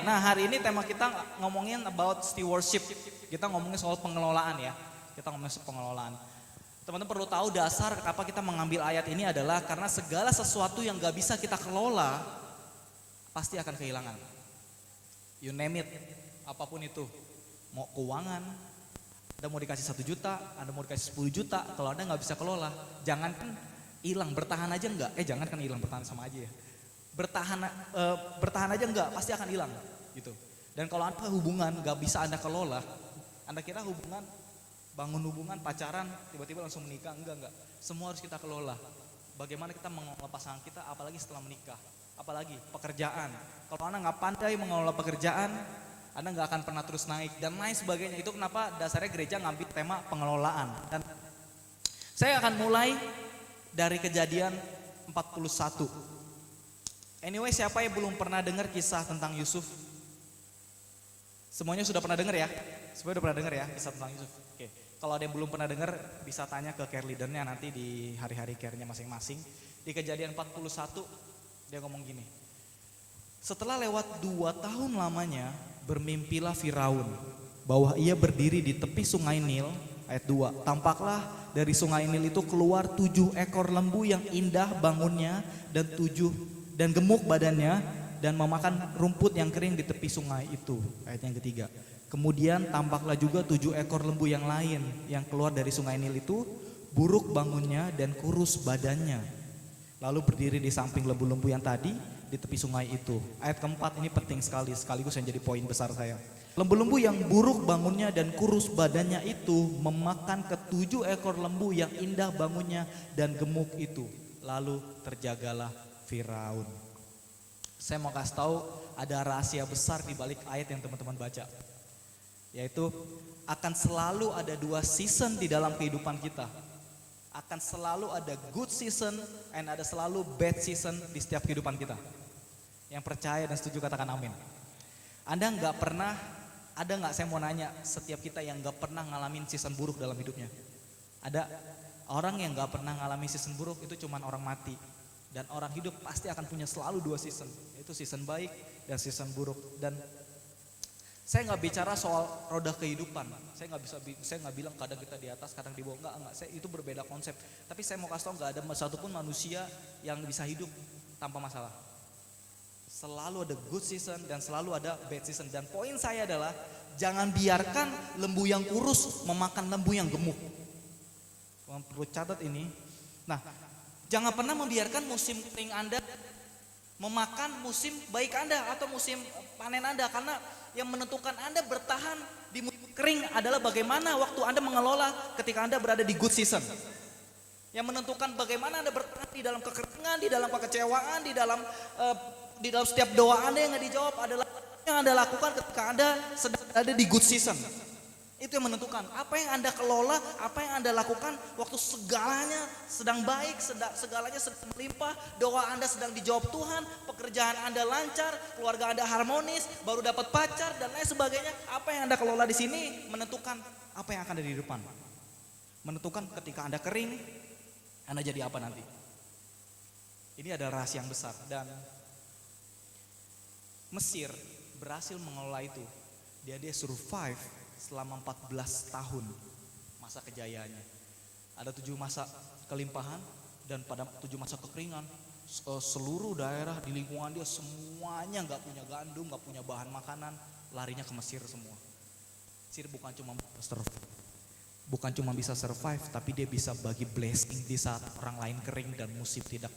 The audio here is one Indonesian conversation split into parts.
Nah hari ini tema kita ngomongin about stewardship. Kita ngomongin soal pengelolaan ya. Kita ngomongin soal pengelolaan. Teman-teman perlu tahu dasar kenapa kita mengambil ayat ini adalah karena segala sesuatu yang gak bisa kita kelola pasti akan kehilangan. You name it, apapun itu. Mau keuangan, Anda mau dikasih 1 juta, Anda mau dikasih 10 juta, kalau Anda gak bisa kelola, jangan kan hilang, bertahan aja enggak. Jangan kan hilang, bertahan sama aja ya. Bertahan aja enggak, pasti akan hilang gitu. Dan kalau Anda hubungan gak bisa Anda kelola, Anda kira hubungan, bangun hubungan, pacaran, tiba-tiba langsung menikah, enggak. Semua harus kita kelola. Bagaimana kita mengelola pasangan kita, apalagi setelah menikah. Apalagi pekerjaan. Kalau Anda nggak pandai mengelola pekerjaan, Anda nggak akan pernah terus naik dan lain sebagainya. Itu kenapa dasarnya gereja ngambil tema pengelolaan. Dan saya akan mulai dari Kejadian 41. Anyway, siapa yang belum pernah dengar kisah tentang Yusuf? Semuanya sudah pernah dengar ya? Semuanya sudah pernah dengar ya kisah tentang Yusuf? Oke. Kalau ada yang belum pernah dengar, bisa tanya ke care leadernya nanti di hari-hari care-nya masing-masing. Di Kejadian 41, dia ngomong gini. Setelah lewat 2 tahun lamanya, bermimpilah Firaun bahwa ia berdiri di tepi sungai Nil. Ayat 2, tampaklah dari sungai Nil itu keluar 7 ekor lembu yang indah bangunnya dan gemuk badannya dan memakan rumput yang kering di tepi sungai itu. Ayat yang ketiga. Kemudian tampaklah juga 7 ekor lembu yang lain yang keluar dari sungai Nil itu, buruk bangunnya dan kurus badannya. Lalu berdiri di samping lembu-lembu yang tadi di tepi sungai itu. Ayat keempat ini penting sekali, sekaligus yang jadi poin besar saya. Lembu-lembu yang buruk bangunnya dan kurus badannya itu memakan ke-7 ekor lembu yang indah bangunnya dan gemuk itu. Lalu terjagalah Firaun. Saya mau kasih tahu ada rahasia besar di balik ayat yang teman-teman baca. Yaitu akan selalu ada 2 season di dalam kehidupan kita. Akan selalu ada good season and ada selalu bad season di setiap kehidupan kita. Yang percaya dan setuju katakan amin. Anda nggak pernah, ada nggak, saya mau nanya, setiap kita yang nggak pernah ngalamin season buruk dalam hidupnya? Ada orang yang nggak pernah ngalamin season buruk itu cuman orang mati. Dan orang hidup pasti akan punya selalu 2 season, yaitu season baik dan season buruk. Dan saya nggak bicara soal roda kehidupan. Saya nggak bilang kadang kita di atas, kadang di bawah. Enggak. Itu berbeda konsep. Tapi saya mau kasih tahu nggak ada satupun manusia yang bisa hidup tanpa masalah. Selalu ada good season dan selalu ada bad season. Dan poin saya adalah jangan biarkan lembu yang kurus memakan lembu yang gemuk. Kalian perlu catat ini. Nah, jangan pernah membiarkan musim kering Anda memakan musim baik Anda atau musim panen Anda, karena yang menentukan Anda bertahan di musim kering adalah bagaimana waktu Anda mengelola ketika Anda berada di good season. Yang menentukan bagaimana Anda bertahan di dalam kekeringan, di dalam kekecewaan, di dalam setiap doa Anda yang nggak dijawab adalah yang Anda lakukan ketika Anda sedang berada di good season. Itu yang menentukan apa yang Anda kelola, apa yang Anda lakukan waktu segalanya sedang baik, segalanya sedang melimpah, doa Anda sedang dijawab Tuhan, pekerjaan Anda lancar, keluarga Anda harmonis, baru dapat pacar dan lain sebagainya. Apa yang Anda kelola di sini menentukan apa yang akan ada di depan. Menentukan ketika Anda kering, Anda jadi apa nanti. Ini adalah rahasia yang besar dan Mesir berhasil mengelola itu. Dia survive selama 14 tahun masa kejayaannya. Ada 7 masa kelimpahan dan pada 7 masa kekeringan seluruh daerah di lingkungan dia semuanya gak punya gandum, gak punya bahan makanan, larinya ke Mesir semua. Mesir bukan cuma bisa survive, tapi dia bisa bagi blessing di saat orang lain kering dan musim tidak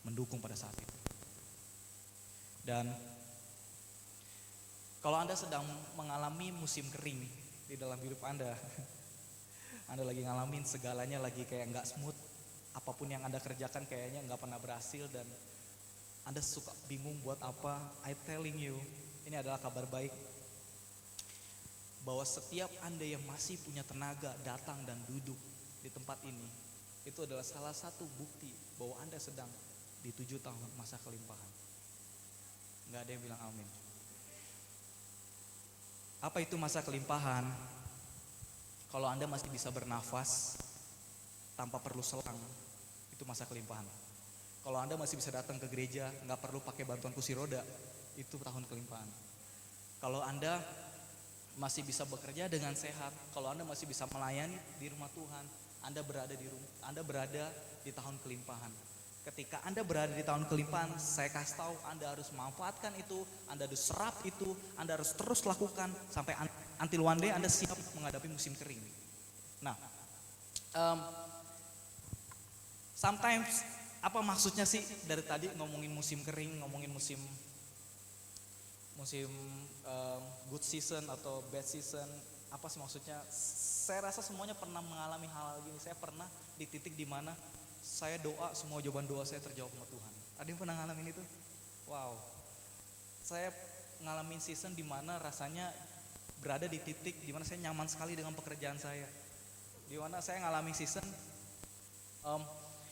mendukung pada saat itu. Dan kalau Anda sedang mengalami musim kering di dalam hidup Anda lagi ngalamin segalanya lagi kayak nggak smooth, apapun yang Anda kerjakan kayaknya nggak pernah berhasil dan Anda suka bingung buat apa. I telling you, ini adalah kabar baik bahwa setiap Anda yang masih punya tenaga datang dan duduk di tempat ini, itu adalah salah satu bukti bahwa Anda sedang di 7 tahun masa kelimpahan. Nggak ada yang bilang amin. Apa itu masa kelimpahan? Kalau Anda masih bisa bernafas tanpa perlu selang, itu masa kelimpahan. Kalau Anda masih bisa datang ke gereja, nggak perlu pakai bantuan kursi roda, itu tahun kelimpahan. Kalau Anda masih bisa bekerja dengan sehat, kalau Anda masih bisa melayani di rumah Tuhan, Anda berada di tahun kelimpahan. Ketika Anda berada di tahun kelimpahan, saya kasih tahu Anda harus manfaatkan itu, Anda harus serap itu, Anda harus terus lakukan sampai until one day Anda siap menghadapi musim kering. Nah, sometimes apa maksudnya sih dari tadi ngomongin musim kering, ngomongin musim good season atau bad season, apa sih maksudnya? Saya rasa semuanya pernah mengalami hal gini. Saya pernah di titik dimana saya doa, semua jawaban doa saya terjawab sama Tuhan. Ada yang pernah ngalamin itu? Wow. Saya ngalamin season dimana rasanya berada di titik dimana saya nyaman sekali dengan pekerjaan saya. Dimana saya ngalamin season,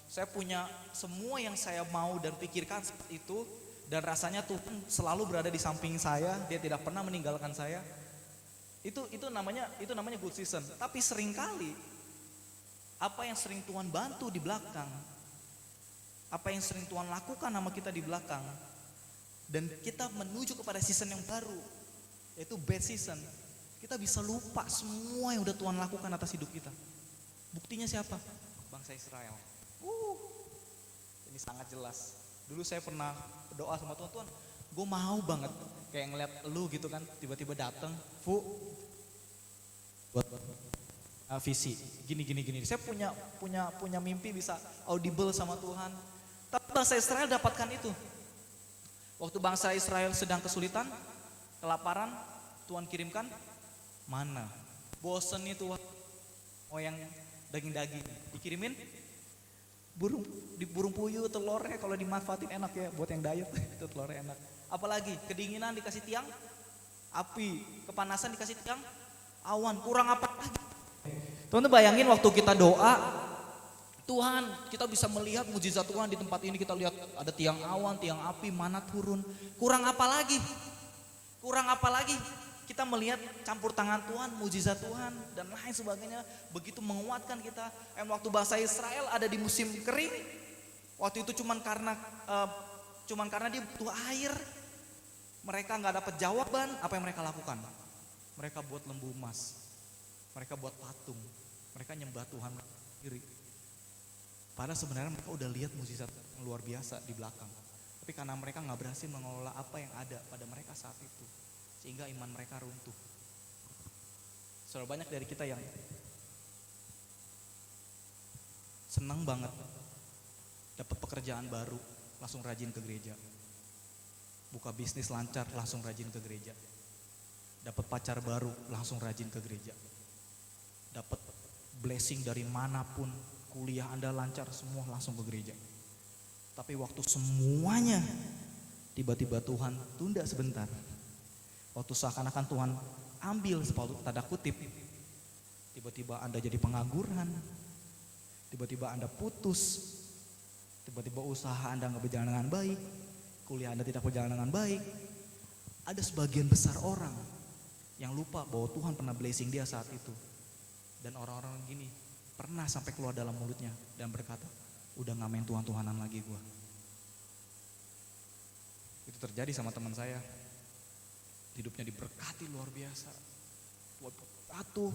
saya punya semua yang saya mau dan pikirkan saat itu, dan rasanya Tuhan selalu berada di samping saya, Dia tidak pernah meninggalkan saya. Itu namanya good season. Tapi seringkali apa yang sering Tuhan bantu di belakang, apa yang sering Tuhan lakukan sama kita di belakang, dan kita menuju kepada season yang baru, yaitu bad season, kita bisa lupa semua yang udah Tuhan lakukan atas hidup kita. Buktinya siapa? Bangsa Israel. Ini sangat jelas. Dulu saya pernah berdoa sama Tuhan, Tuhan, gue mau banget kayak ngeliat lu gitu kan, tiba-tiba datang, buat visi, gini. Saya punya mimpi bisa audible sama Tuhan. Tapi bangsa Israel dapatkan itu. Waktu bangsa Israel sedang kesulitan, kelaparan, Tuhan kirimkan mana? Bosen itu, mau yang daging-daging, dikirimin burung puyuh, telurnya kalau dimanfaatin enak ya, buat yang diet itu telurnya enak. Apalagi kedinginan dikasih tiang api, kepanasan dikasih tiang awan, kurang apa lagi? Teman-teman bayangin waktu kita doa, Tuhan, kita bisa melihat mujizat Tuhan di tempat ini, kita lihat ada tiang awan, tiang api, mana turun. Kurang apa lagi? Kita melihat campur tangan Tuhan, mujizat Tuhan, dan lain sebagainya. Begitu menguatkan kita. Waktu bangsa Israel ada di musim kering, waktu itu cuman karena dia butuh air, mereka nggak dapat jawaban. Apa yang mereka lakukan? Mereka buat lembu emas, mereka buat patung, mereka nyembah Tuhan sendiri. Padahal sebenarnya mereka udah lihat mujizat yang luar biasa di belakang. Tapi karena mereka nggak berhasil mengelola apa yang ada pada mereka saat itu, sehingga iman mereka runtuh. Saudara, banyak dari kita yang senang banget dapat pekerjaan baru, langsung rajin ke gereja. Buka bisnis lancar, langsung rajin ke gereja. Dapat pacar baru, langsung rajin ke gereja. Dapat blessing dari manapun, kuliah Anda lancar, semua langsung ke gereja. Tapi waktu semuanya tiba-tiba Tuhan tunda sebentar, waktu seakan-akan Tuhan ambil sepatu tanda kutip, tiba-tiba Anda jadi pengangguran, tiba-tiba Anda putus, tiba-tiba usaha Anda nggak berjalan dengan baik, kuliah Anda tidak berjalan dengan baik. Ada sebagian besar orang yang lupa bahwa Tuhan pernah blessing dia saat itu. Dan orang-orang gini pernah sampai keluar dalam mulutnya dan berkata, udah gak main Tuhan-Tuhanan lagi gua. Itu terjadi sama teman saya. Hidupnya diberkati luar biasa. Buat atuh,